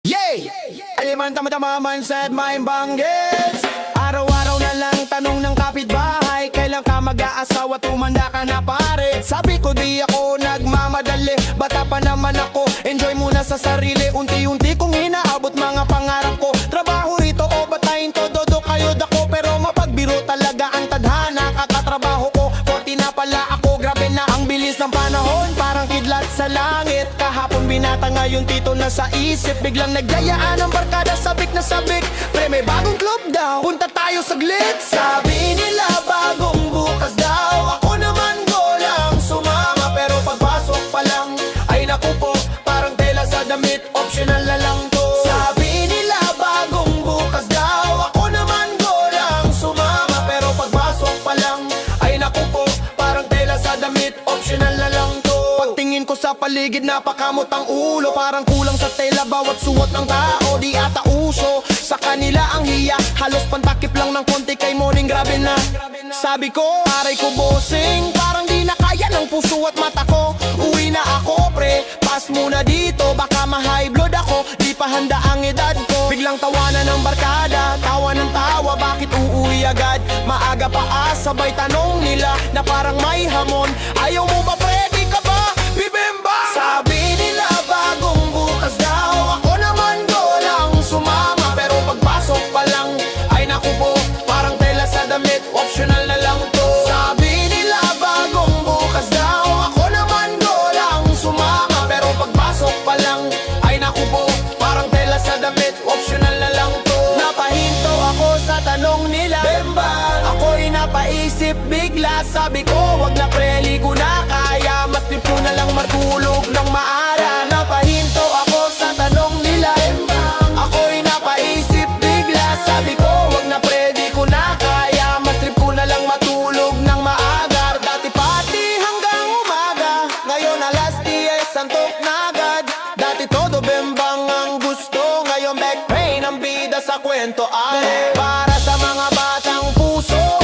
Yay! Aliman tama-tama mindset, mind banggits. Araw-araw na lang tanong ng kapitbahay, kailan ka mag-aasawa, tumanda ka na pare. Sabi ko di ako nagmamadali, bata pa naman ako, enjoy muna sa sarili. Unti-unti kong inaabot mga pangarap ko. Trabaho rito o batayin to, dodo kayo dako. Pero mapagbiro talaga ang tadhana, kakatrabaho ko 40 na pala ako, grabe na ang bilis ng panahon. Parang kidlat sa langit, kahapon binata ngayon tito na sa isip. Biglang nagyayaan ang barkada, sabik na sabik. Pre may bagong club daw, punta tayo saglit. Sabi nila bagong bukas daw, ako naman go lang sumama. Pero pagpasok pa lang, ay naku po, parang tela sa damit, optional na lang to. Sabi nila bagong bukas daw, ako naman go lang sumama. Pero pagpasok pa lang, ay naku po, parang tela sa damit, optional na lang to. Pagtingin ko sa paligid, napakamot ang ulo. Parang kulang sa tela bawat suot ng tao, di ata uso sa kanila ang hiya. Halos pantakip lang ng konti kay morning, grabe na. Sabi ko, aray ko bossing, parang di na kaya ng puso at mata ko. Uwi na ako pre, pass muna dito, baka ma-high blood ako, di pa handa ang edad ko. Biglang tawanan ng barkada, tawa ng tawa, bakit uuwi agad? Maaga pa sabay tanong nila na parang may hamon. Ayaw mo ba pre, di ka ba bibemba? Sabi nila bagong bukas daw, ako naman go lang sumama. Pero pagpasok pa lang, ay naku po, parang tela sa damit, optional na lang to. Sabi nila bagong bukas daw, ako naman go lang sumama. Pero pagpasok pa lang, ay naku po, parang tela sa damit, optional na lang to. Napahinto ako sa tanong nila, Bemba, ako'y napaisip bigla. Sabi ko, wag na pre, ligo na kaya, mas trip ko na lang matulog ng maara. Napahinto ako sa tanong nila, Bemba, ako'y napaisip bigla. Sabi ko, wag na pre, di ko na kaya, mas trip ko na lang matulog ng maaga. Dati party hanggang umaga, ngayon alas 10 antok na agad. Dati todo bembang ang gusto, ngayon back pain ang bida sa kwento ay para sa mga batang puso.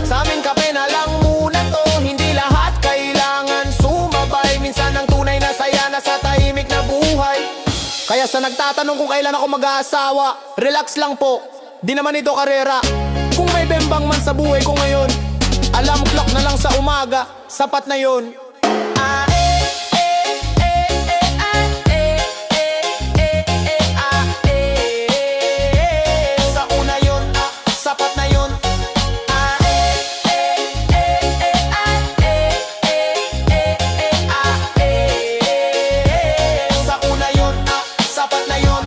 Sa amin kape na lang muna to, hindi lahat kailangan sumabay. Minsan ang tunay na saya na sa tahimik na buhay. Kaya sa nagtatanong kung kailan ako mag-aasawa, relax lang po, di naman ito karera. Kung may bembang man sa buhay ko ngayon, alam clock na lang sa umaga, sapat na yon.